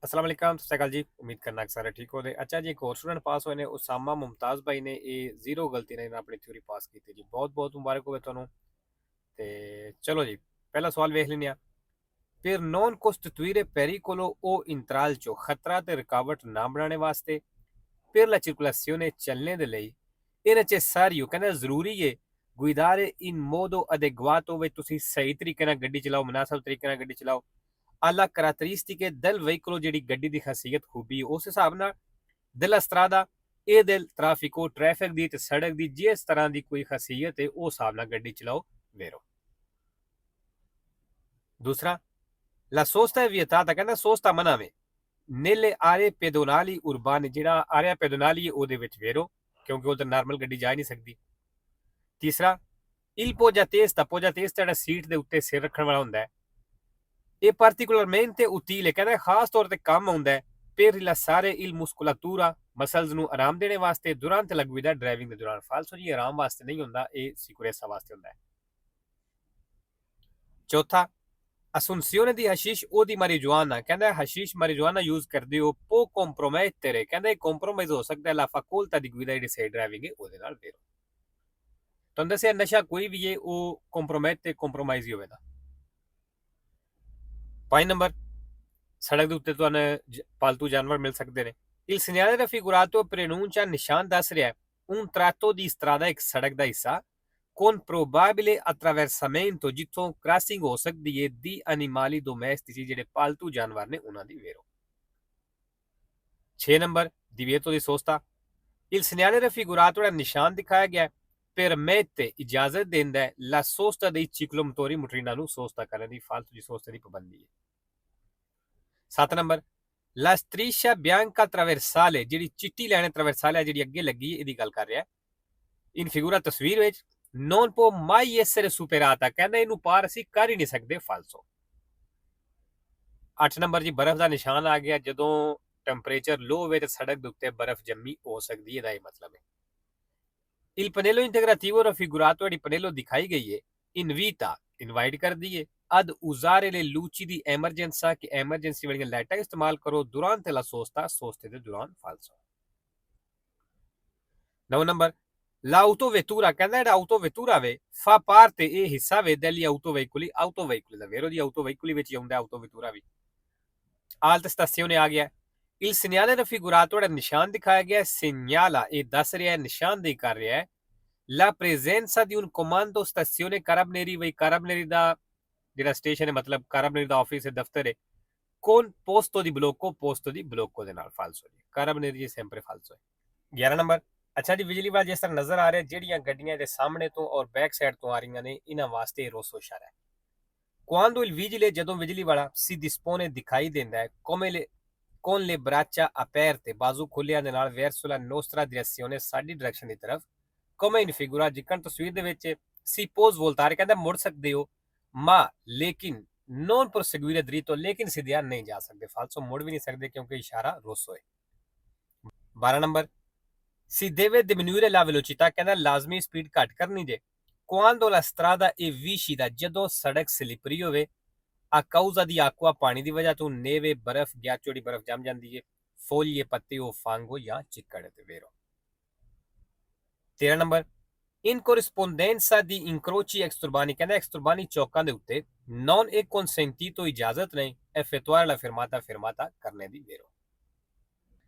अस्सलाम वालेकुम सत श्री अकाल जी। उम्मीद करना कि सारे ठीक होने। अच्छा जी, एक और स्टूडेंट पास होए ने उसामा मुमताज़ भाई ने ये जीरो गलती ने अपनी थ्योरी पास की थी जी। बहुत बहुत मुबारक होवे ਤੁਹਾਨੂੰ। ਤੇ ਚਲੋ ਜੀ, ਪਹਿਲਾ ਸਵਾਲ ਵੇਖ ਲੈਂਦੇ ਆ। ਫਿਰ ਨੌਨ ਕੋਸਟੀਟੂਇਰੇ pericolo o intralcio ਖਤਰਾ ਤੇ ਰੁਕਾਵਟ ਨਾ ਬਣਾਉਣੇ ਵਾਸਤੇ per la circolazione ਚੱਲਣੇ ਦੇ ਲਈ ਇਹ necessario ਕਹਿੰਦਾ ਜ਼ਰੂਰੀ ਹੈ guidare in modo adeguato ਵੇ ਤੁਸੀਂ ਸਹੀ ਤਰੀਕੇ ਨਾਲ ਗੱਡੀ ਚਲਾਓ, ਮਨਾਸਬ ਤਰੀਕੇ ਨਾਲ ਗੱਡੀ ਚਲਾਓ। alla caratteristiche del veicolo ਜਿਹੜੀ ਗੱਡੀ ਦੀ ਖਾਸੀਅਤ ਖੂਬੀ ਉਸ ਹਿਸਾਬ ਨਾਲ della strada ਇਹ del traffico ਟ੍ਰੈਫਿਕ ਦੀ ਤੇ ਸੜਕ ਦੀ ਜਿਸ ਤਰ੍ਹਾਂ ਦੀ ਕੋਈ ਖਾਸੀਅਤ ਹੈ ਉਹ ਹਿਸਾਬ ਨਾਲ ਗੱਡੀ ਚਲਾਓ ਵੇਰੋ। ਦੂਸਰਾ la sosta è vietata ਕਹਿੰਦਾ sosta ਮਨਾ ਵੇ nelle aree pedonali urbane ਜਿਹੜਾ area pedonali ਹੈ ਉਹਦੇ ਵਿੱਚ ਵੇਰੋ ਕਿਉਂਕਿ ਉਧਰ ਨਾਰਮਲ ਗੱਡੀ ਜਾ ਨਹੀਂ ਸਕਦੀ। ਤੀਸਰਾ il poggiatesta ਜਿਹੜਾ ਸੀਟ ਦੇ ਉੱਤੇ ਸਿਰ ਰੱਖਣ ਵਾਲਾ ਹੁੰਦਾ ਹੈ ਇਹ particolarmente utile ਕਹਿੰਦਾ ਖਾਸ ਤੌਰ ਤੇ ਕੰਮ ਆਉਂਦਾ ਹੈ per rilassare il muscolatura muscles ਨੂੰ ਆਰਾਮ ਦੇਣੇ ਵਾਸਤੇ durante la guida ਡਰਾਈਵਿੰਗ ਦੇ ਦੌਰਾਨ। ਫਾਲਸੋ ਜੀ ਆਰਾਮ ਵਾਸਤੇ ਨਹੀਂ ਹੁੰਦਾ, ਇਹ ਸਿਕੁਰੇਸਾ ਵਾਸਤੇ ਹੁੰਦਾ ਹੈ। ਚੌਥਾ assunzione di hashish o di marijuana ਕਹਿੰਦਾ ਹਸ਼ੀਸ਼ marijuana ਯੂਜ਼ ਕਰਦੇ ਹੋ può compromettere ਕਹਿੰਦਾ ਇਹ compromise ਹੋ ਸਕਦਾ ਹੈ la facoltà di guida ਜਿਹੜੀ ਸਹੀ ਡਰਾਈਵਿੰਗ ਹੈ ਉਹਦੇ ਨਾਲ ਵੇਰੋ। ਤੁਹਾਨੂੰ ਦੱਸਿਆ ਨਸ਼ਾ ਕੋਈ ਵੀ ਹੈ ਉਹ compromise ਹੀ ਹੋਵੇਗਾ। 5 ਨੰਬਰ ਸੜਕ ਦੇ ਉੱਤੇ ਤੁਹਾਨੂੰ ਪਾਲਤੂ ਜਾਨਵਰ ਮਿਲ ਸਕਦੇ ਨੇ। Il segnale raffigurato preannuncia ਨਿਸ਼ਾਨ ਦੱਸ ਰਿਹਾ un tratto di strada ਇੱਕ ਸੜਕ ਦਾ ਹਿੱਸਾ con probabile attraversamento ਜਿੱਥੋਂ ਕ੍ਰਾਸਿੰਗ ਹੋ ਸਕਦੀ ਹੈ di animali domestici ਜਿਹੜੇ ਪਾਲਤੂ ਜਾਨਵਰ ਨੇ ਉਹਨਾਂ ਦੀ ਵੇਰੋ। 6 number divieto di sosta il segnale raffigurato ਜਿਹੜਾ ਨਿਸ਼ਾਨ ਦਿਖਾਇਆ ਗਿਆ permette ਇਜਾਜ਼ਤ ਦਿੰਦਾ ਹੈ la sosta dei ciclomotori ਮੋਟਰਿਨਾਂ ਨੂੰ ਸੋਸਤਾ ਕਰਨ ਦੀ। ਫਾਲਤੂ ਦੀ ਸੋਸਤੇ ਦੀ ਪਾਬੰਦੀ ਹੈ। 7 number la striscia bianca traversale ਜਿਹੜੀ ਚਿੱਟੀ ਲਾਈਨ traversale ਜਿਹੜੀ ਅੱਗੇ ਲੱਗੀ ਇਹਦੀ ਗੱਲ ਕਰ ਰਿਹਾ। ਇਨ ਫਿਗੂਰਾ ਤਸਵੀਰ ਵਿੱਚ non può mai essere superata ਕਹਿੰਦਾ ਇਹਨੂੰ ਪਾਰ ਅਸੀਂ ਕਰ ਹੀ ਨਹੀਂ ਸਕਦੇ। ਫਾਲਸੋ। 8 ਨੰਬਰ ਜੀ ਬਰਫ਼ ਦਾ ਨਿਸ਼ਾਨ ਆ ਗਿਆ ਜਦੋਂ ਟੈਂਪਰੇਚਰ ਲੋ ਹੋਵੇ ਤੇ ਸੜਕ ਦੇ ਉੱਤੇ ਬਰਫ਼ ਜੰਮੀ ਹੋ ਸਕਦੀ ਹੈ, ਇਹਦਾ ਇਹ ਮਤਲਬ ਹੈ। il pannello integrativo raffigurato ਜਿਹੜੀ ਪਨੇਲੋ ਦਿਖਾਈ ਗਈ ਹੈ in vita ਇਨਵਾਈਟ ਕਰਦੀ ਹੈ ad usare le luci di emergenza ਕਿ ਐਮਰਜੈਂਸੀ ਵਾਲੀਆਂ ਲਾਈਟਾਂ ਇਸਤੇਮਾਲ ਕਰੋ durante la sosta ਸੋਸਤੇ ਦੇ ਦੌਰਾਨ। ਫਾਲਸੋ। 9 ਨੰਬਰ l'autovettura ਕਹਿੰਦਾ ਜਿਹੜਾ autovettura ਵੇ fa parte ਇਹ ਹਿੱਸਾ ਵੇ degli autoveicoli ਦਾ ਵੇਰੋ ਦੀ autoveicoli ਵਿੱਚ ਹੀ ਆਉਂਦਾ autovettura ਵੀ। alta stazione ਆ ਗਿਆ। il segnale raffigurato ਜਿਹੜਾ ਨਿਸ਼ਾਨ ਦਿਖਾਇਆ ਗਿਆ segnala ਇਹ ਦੱਸ ਰਿਹਾ ਹੈ ਨਿਸ਼ਾਨਦੇਹੀ ਕਰ ਰਿਹਾ ਹੈ la presenza di un comando stazione carabinieri ਵਈ carabinieri ਦਾ ਜਿਹੜਾ ਸਟੇਸ਼ਨ ਹੈ ਮਤਲਬ carabinieri ਦਾ ਆਫਿਸ ਹੈ ਦਫ਼ਤਰ ਹੈ con posto di blocco ਦੇ ਨਾਲ। ਫਾਲਸੋ ਜੀ carabinieri sempre falso ਹੈ। 11 ਨੰਬਰ ਅੱਛਾ ਜੀ ਬਿਜਲੀ ਵਾਲਾ ਜਿਸ ਤਰ੍ਹਾਂ ਨਜ਼ਰ ਆ ਰਿਹਾ ਜਿਹੜੀਆਂ ਗੱਡੀਆਂ ਦੇ ਸਾਹਮਣੇ ਤੋਂ ਔਰ ਬੈਕ ਸਾਈਡ ਤੋਂ ਆ ਰਹੀਆਂ ਨੇ ਇਹਨਾਂ ਵਾਸਤੇ ਰੋਸੋ ਇਸ਼ਾਰਾ ਹੈ। quando il vigile ਜਦੋਂ ਬਿਜਲੀ ਵਾਲਾ si dispone ਦਿਖਾਈ ਦਿੰਦਾ ਹੈ con le braccia aperte ਬਾਜ਼ੂ ਖੁੱਲਿਆਂ ਦੇ ਨਾਲ verso la nostra direzione ਸਾਡੀ ਡਾਇਰੈਕਸ਼ਨ ਦੀ ਤਰਫ come in figura ਜਿਕਣ ਤਸਵੀਰ ਦੇ ਵਿੱਚ si può voltare ਕਹਿੰਦਾ ਮੁੜ ਸਕਦੇ ਹੋ ma ਲੇਕਿਨ non proseguire dritto ਲੇਕਿਨ ਸਿੱਧਿਆਂ ਨਹੀਂ ਜਾ ਸਕਦੇ। ਫਾਲਸੋ ਮੁੜ ਵੀ ਨਹੀਂ ਸਕਦੇ ਕਿਉਂਕਿ ਇਸ਼ਾਰਾ ਰੋਸੋ ਹੈ। 12 number si deve diminuire la velocità ਕਹਿੰਦਾ ਲਾਜ਼ਮੀ ਸਪੀਡ ਘੱਟ ਕਰਨੀ ਜੇ quando la strada è viscida ਜਦੋਂ ਸੜਕ ਸਲਿਪਰੀ ਹੋਵੇ a causa di acqua ਪਾਣੀ ਦੀ ਵਜ੍ਹਾ ਤੋਂ neve ਬਰਫ਼ ghiaccio ਦੀ ਬਰਫ਼ ਜੰਮ ਜਾਂਦੀ ਹੈ foglie ਪੱਤੇ o fango ਜਾਂ ਚਿੱਕੜ ਤੇ ਵੇਰੋ। 13 number in corrispondenza di incroci exturbani ਕਹਿੰਦਾ ਐਕਸਟਰਬਾਨੀ ਚੌਕਾਂ ਦੇ ਉੱਤੇ non è consentito ਇਜਾਜ਼ਤ ਨਹੀਂ effettuare la fermata ਕਰਨੇ ਦੀ ਵੇਰੋ।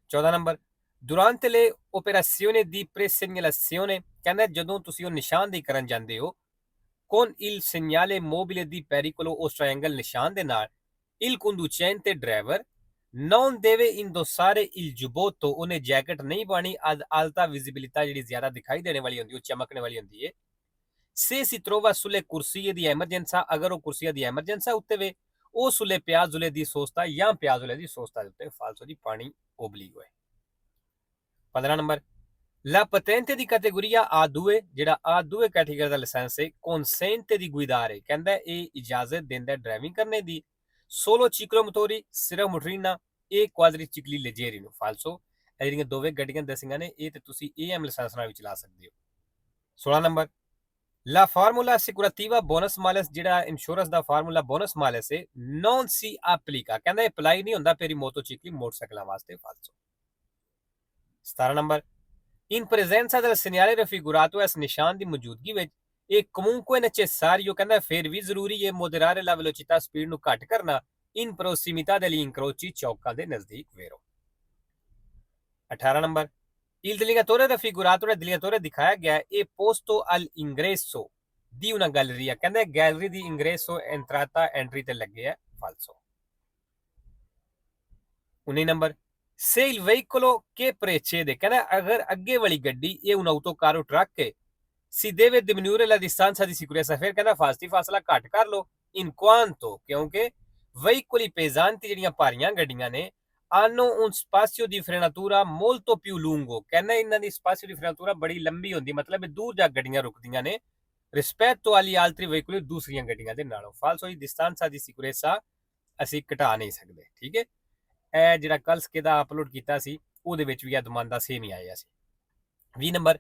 14 number durante le operazioni di presegnalazione ਕਹਿੰਦਾ ਜਦੋਂ ਤੁਸੀਂ ਉਹ ਨਿਸ਼ਾਨਦੇਹੀ ਕਰਨ ਜਾਂਦੇ ਹੋ con il segnale mobile di pericolo o triangle ਨਿਸ਼ਾਨ ਦੇ ਨਾਲ il conducente driver non deve indossare il giubbotto ਉਹਨੇ ਜੈਕਟ ਨਹੀਂ ਪਾਣੀ ad alta visibilità ਜਿਹੜੀ ਜ਼ਿਆਦਾ ਦਿਖਾਈ ਦੇਣੇ ਵਾਲੀ ਹੁੰਦੀ ਉਹ ਚਮਕਣੇ ਵਾਲੀ ਹੁੰਦੀ ਹੈ se si trova sulle corsie di emergenza ਅਗਰ ਉਹ ਕੁਰਸੀਆਂ ਦੀ emergenza ਉੱਤੇ ਵੇ ਉਹ sulle piazzole di sosta ਜਾਂ piazzole di sosta ਦੇ ਉੱਤੇ ਫਾਲਸੋ ਦੀ ਪਾਣੀ obliquo ਹੈ। 15 number la patente di categoria A2 ਜਿਹੜਾ A2 ਕੈਟੇਗਰੀ ਦਾ ਲਾਇਸੈਂਸ ਹੈ consente di guidare ਕਹਿੰਦਾ ਇਹ ਇਜਾਜ਼ਤ ਦਿੰਦਾ ਡਰਾਈਵਿੰਗ ਕਰਨੇ ਦੀ solo ciclomotori ਸਿਰਫ ਮੋਟਰੀਨਾ ਇਹ quadricicli leggeri ਨੂੰ। ਫਾਲਸੋ ਇਹ ਜਿਹੜੀਆਂ ਦੋਵੇਂ ਗੱਡੀਆਂ ਦੱਸੀਆਂ ਨੇ ਇਹ ਤੇ ਤੁਸੀਂ AM ਲਾਇਸੈਂਸ ਨਾਲ ਵੀ ਚਲਾ ਸਕਦੇ ਹੋ। 16 number La formula assicurativa bonus malus ਜਿਹੜਾ ਇੰਸ਼ੋਰੈਂਸ ਦਾ ਫਾਰਮੂਲਾ ਬੋਨਸ ਮਾਲਸ ਹੈ non si applica ਕਹਿੰਦਾ ਅਪਲਾਈ ਨਹੀਂ ਹੁੰਦਾ per i motocicli ਮੋਟਰਸਾਈਕਲਾਂ ਵਾਸਤੇ falso 17 number in presenza del segnale raffigurato ਇਸ ਨਿਸ਼ਾਨ ਦੀ ਮੌਜੂਦਗੀ ਵਿੱਚ ਇਹ comunque necessario ਕਹਿੰਦਾ ਫਿਰ ਵੀ ਜ਼ਰੂਰੀ ਹੈ moderare la velocità ਸਪੀਡ ਨੂੰ ਘੱਟ ਕਰਨਾ in prossimità degli incroci ਚੌਕਾਂ ਦੇ ਨਜ਼ਦੀਕ vero 18 number Il delineatore raffigurato del delineatore ਦਿਖਾਇਆ ਗਿਆ è posto all'ingresso di una galleria ਕਹਿੰਦਾ ਗੈਲਰੀ ਦੀ ingresso entrata entry ਤੇ ਲੱਗੇ ਹੈ falso 19 number se il veicolo che precede ਕਹਿੰਦਾ ਅਗਰ ਅੱਗੇ ਵਾਲੀ ਗੱਡੀ ਇਹ un autocarro truck ਹੈ si deve diminuire la distanza di sicurezza ਫਿਰ ਕਹਿੰਦਾ ਫਾਸਲਾ ਘੱਟ ਕਰ ਲਓ in quanto ਕਿਉਂਕਿ veicoli pesanti ਜਿਹੜੀਆਂ ਭਾਰੀਆਂ ਗੱਡੀਆਂ ਨੇ hanno un spazio di frenatura molto più lungo ਕਹਿੰਦਾ ਇਹਨਾਂ ਦੀ spazio di frenatura ਬੜੀ ਲੰਬੀ ਹੁੰਦੀ ਮਤਲਬ ਦੂਰ ਜਾ ਗੱਡੀਆਂ ਰੁਕਦੀਆਂ ਨੇ rispetto agli altri veicoli ਦੂਸਰੀਆਂ ਗੱਡੀਆਂ ਦੇ ਨਾਲੋਂ falso di distanza di sicurezza ਅਸੀਂ ਘਟਾ ਨਹੀਂ ਸਕਦੇ ਠੀਕ ਹੈ ਇਹ ਜਿਹੜਾ ਕੱਲ ਸਕੇਦਾ ਅਪਲੋਡ ਕੀਤਾ ਸੀ ਉਹਦੇ ਵਿੱਚ ਵੀ ਇਹ ਦਮਾਂਦਾ ਸੇਮ ਹੀ ਆਇਆ ਸੀ 20 number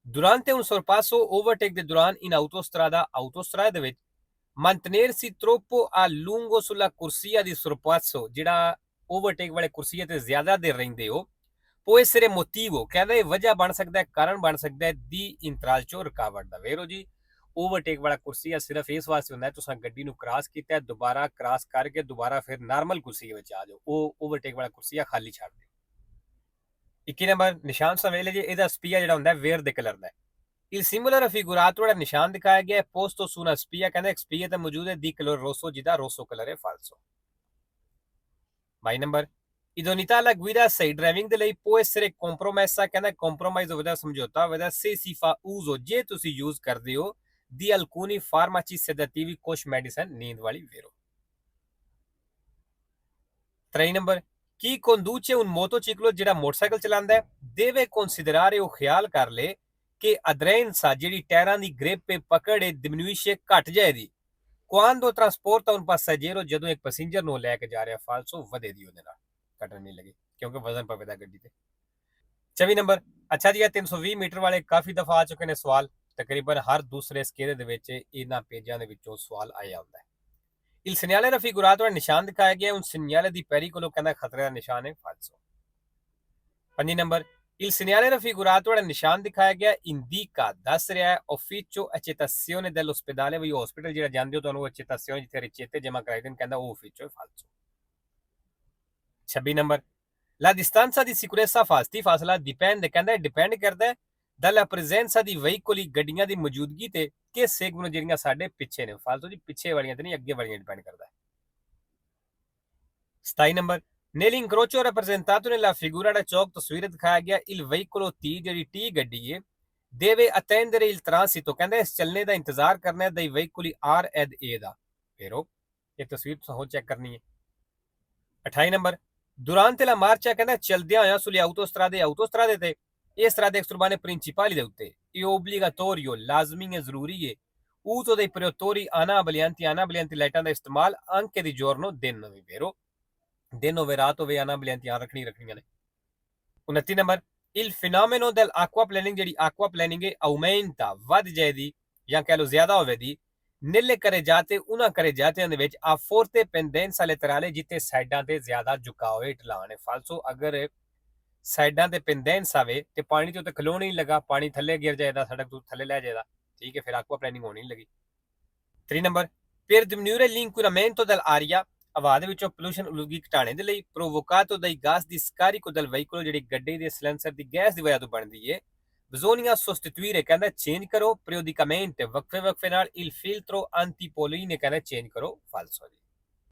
durante un sorpasso overtake ਦੇ ਦੌਰਾਨ in autostrada ਦੇ ਵਿੱਚ mantenersi troppo a lungo sulla corsia di sorpasso ਜਿਹੜਾ ਓਵਰਟੇਕ ਵਾਲੇ ਕੁਰਸੀਆਂ ਤੇ ਜ਼ਿਆਦਾ ਦੇਰ ਰਹਿੰਦੇ ਹੋ può essere motivo ਕਹਿੰਦਾ ਇਹ ਵਜ੍ਹਾ ਬਣ ਸਕਦਾ ਹੈ ਕਾਰਨ ਬਣ ਸਕਦਾ ਹੈ ਦੀ ਇੰਤਰਾਲ ਚੋਂ ਰੁਕਾਵਟ ਦਾ ਵੇਰੋ ਜੀ ਓਵਰਟੇਕ ਵਾਲਾ ਕੁਰਸੀਆ ਸਿਰਫ ਇਸ ਵਾਸਤੇ ਹੁੰਦਾ ਹੈ ਤੁਸੀਂ ਗੱਡੀ ਨੂੰ ਕ੍ਰਾਸ ਕੀਤਾ ਦੁਬਾਰਾ ਕ੍ਰਾਸ ਕਰਕੇ ਦੁਬਾਰਾ ਫਿਰ ਨਾਰਮਲ ਕੁਰਸੀ ਵਿੱਚ ਆ ਜਾਓ ਉਹ ਓਵਰਟੇਕ ਵਾਲਾ ਕੁਰਸੀਆ ਖਾਲੀ ਛੱਡ ਦਿਓ 21 ਨੰਬਰ ਨਿਸ਼ਾਨ ਸਵੇਲੇ ਜੀ ਇਹਦਾ ਸਪੀਆ ਜਿਹੜਾ ਹੁੰਦਾ ਵੇਅਰ ਦੇ ਕਲਰ ਦਾ il simbolo raffigurato ਜਿਹੜਾ ਨਿਸ਼ਾਨ ਦਿਖਾਇਆ ਗਿਆ ਹੈ posto su una spia ਕਹਿੰਦਾ ਇੱਕ ਸਪੀਆ ਤੇ ਮੌਜੂਦ ਹੈ ਦੀ ਕਲਰ ਰੋਸੋ ਜਿਹਦਾ ਰੋਸੋ ਕਲਰ ਹੈ falso 22 number idoneità alla guida sei driving ਦੇ ਲਈ può essere compromessa ਕਹਿੰਦਾ compromise ਹੋਵੇਗਾ ਸਮਝੌਤਾ ਹੋਵੇਗਾ se si fa uso ਜੇ ਤੁਸੀਂ ਯੂਜ਼ ਕਰਦੇ ਹੋ di alcuni farmaci sedativi ਕੁਝ ਮੈਡੀਸਨ ਨੀਂਦ ਵਾਲੀ ਵੇਰੋ 23 ਨੰਬਰ ਕੀ conduce un motociclo ਜਿਹੜਾ ਮੋਟਰਸਾਈਕਲ ਚਲਾਉਂਦਾ ਹੈ deve considerare ਉਹ ਖਿਆਲ ਕਰ ਲੇ ਕਿ aderenza ਜਿਹੜੀ ਟਾਇਰਾਂ ਦੀ ਗ੍ਰਿਪ ਪਕੜ ਹੈ diminuisce ਘਟ ਜਾਏਗੀ quando trasporta un passeggero ਜਦੋਂ ਇੱਕ ਪੈਸੇਂਜਰ ਨੂੰ ਲੈ ਕੇ ਜਾ ਰਿਹਾ falso ਵਧੇਦੀ ਉਹਦੇ ਨਾਲ ਘਟਣ ਨਹੀਂ ਲੱਗੀ ਕਿਉਂਕਿ ਵਜ਼ਨ ਪਵੇਦਾ ਗੱਡੀ ਤੇ 24 ਨੰਬਰ ਅੱਛਾ ਜੀ ਇਹ 320 ਮੀਟਰ ਵਾਲੇ ਕਾਫੀ ਦਫਾ ਆ ਚੁੱਕੇ ਨੇ ਸਵਾਲ ਤਕਰੀਬਨ ਹਰ ਦੂਸਰੇ ਸਕੇਲੇ ਦੇ ਵਿੱਚ ਇਹਨਾਂ ਪੇਜਾਂ ਦੇ ਵਿੱਚੋਂ ਸਵਾਲ ਆਇਆ ਹੁੰਦਾ ਹੈ il segnale raffigurato ਦਾ ਨਿਸ਼ਾਨ ਦਿਖਾਇਆ ਗਿਆ un segnale di pericolo ਕਹਿੰਦਾ ਖਤਰੇ ਦਾ ਨਿਸ਼ਾਨ ਹੈ falso 5 number il segnale raffigurato ਦਾ ਨਿਸ਼ਾਨ ਦਿਖਾਇਆ ਗਿਆ indica ਦੱਸ ਰਿਹਾ ਹੈ ufficio accettazione dell'ospedale ਵੀ ਹਸਪੀਟਲ ਜਿਹੜਾ ਜਾਂਦੇ ਹੋ ਤੁਹਾਨੂੰ accettazione ਜਿੱਥੇ ਰਿਚੇਤੇ ਜਮ੍ਹਾਂ ਕਰਾਈ ਦੇਣ ਕਹਿੰਦਾ ਉਹ ufficio ਹੈ falso 26 number la distanza di sicurezza ਫਾਸਲਾ dipende ਕਹਿੰਦਾ ਡਿਪੈਂਡ ਕਰਦਾ ਹੈ dalla presenza di veicoli ਗੱਡੀਆਂ ਦੀ ਮੌਜੂਦਗੀ ਤੇ ਕਿ ਸੈਗਮੈਂਟ ਜਿਹੜੀਆਂ ਸਾਡੇ ਪਿੱਛੇ ਨੇ ਫਾਲਤੂ ਜੀ ਪਿੱਛੇ ਵਾਲੀਆਂ ਤੇ ਨਹੀਂ ਅੱਗੇ ਵਾਲੀਆਂ ਡਿਪੈਂਡ ਕਰਦਾ ਹੈ 27 number nell'incrocio rappresentato nella figura da ਚੌਕ ਤਸਵੀਰ ਦਿਖਾਇਆ ਗਿਆ il veicolo T ਜਿਹੜੀ T ਗੱਡੀ ਹੈ deve attendere il transito ਕਹਿੰਦਾ ਇਸ ਚੱਲਣੇ ਦਾ ਇੰਤਜ਼ਾਰ ਕਰਨਾ ਹੈ dei veicoli R ed E ਦਾ ਫੇਰੋ ਇਹ ਤਸਵੀਰ ਤੁਸੀਂ ਚੈੱਕ ਕਰਨੀ ਹੈ 28 ਨੰਬਰ durante la marcia ਕਹਿੰਦਾ ਚਲਦਿਆਂ ਹੋਇਆਂ sulle autostrade ਤੇ ਇਸ ਤਰ੍ਹਾਂ ਦੇ strade principali ਦੇ ਉੱਤੇ è obbligatorio ਲਾਜ਼ਮੀ ਹੈ ਜ਼ਰੂਰੀ ਹੈ uso dei proiettori anabolianti ਲਾਈਟਾਂ ਦਾ ਇਸਤੇਮਾਲ anche di giorno ਦਿਨ ਨੂੰ ਵੀ ਵੇਰੋ ਦਿਨ ਹੋਵੇ ਰਾਤ ਹੋਵੇ anabolianti ਰੱਖਣੀਆਂ ਨੇ 29 ਨੰਬਰ il fenomeno dell'acquaplaning ਜਿਹੜੀ aquaplaning ਹੈ aumenta ਵੱਧ ਜਾਏਦੀ ਜਾਂ ਕਹਿ ਲਓ ਜ਼ਿਆਦਾ ਹੋਵੇਦੀ nelle carreggiate ਉਹਨਾਂ carreggiate ਦੇ ਵਿੱਚ a forte pendenza laterale ਜਿੱਥੇ ਸਾਈਡਾਂ ਤੇ ਜ਼ਿਆਦਾ ਝੁਕਾਅ ਹੋਏ ਢਲਾਣ ਹੈ ਫਾਲਸੋ ਅਗਰ ਸਾਈਡਾਂ ਤੇ ਪੈਂਡੈਂਸ ਆਵੇ ਤੇ ਪਾਣੀ ਤੋਂ ਤੇ ਖਲੋਣ ਹੀ ਲੱਗਾ ਪਾਣੀ ਥੱਲੇ ਗਿਰ ਜਾਏਦਾ ਸੜਕ ਤੋਂ ਥੱਲੇ ਲੈ ਜਾਏਦਾ ਠੀਕ ਹੈ ਫਿਰ ਆਕਵਾ ਪਲੈਨਿੰਗ ਹੋਣੀ ਨਹੀਂ ਲੱਗੀ 3 number per diminuire l'inquinamento dell'aria ਹਵਾ ਦੇ ਵਿੱਚੋਂ ਪੋਲੂਸ਼ਨ ਉਲੂਗੀ ਘਟਾਣੇ ਦੇ ਲਈ provocato dai gas di scarico del veicolo ਜਿਹੜੀ ਗੱਡੀ ਦੇ ਸਿਲੰਡਰ ਦੀ ਗੈਸ ਦੀ ਵਜ੍ਹਾ ਤੋਂ ਬਣਦੀ ਹੈ bisogna sostituire ਕਹਿੰਦਾ ਚੇਂਜ ਕਰੋ periodicamente ਵਕਫੇ ਨਾਲ il filtro antipolline ਕਹਿੰਦਾ ਚੇਂਜ ਕਰੋ falso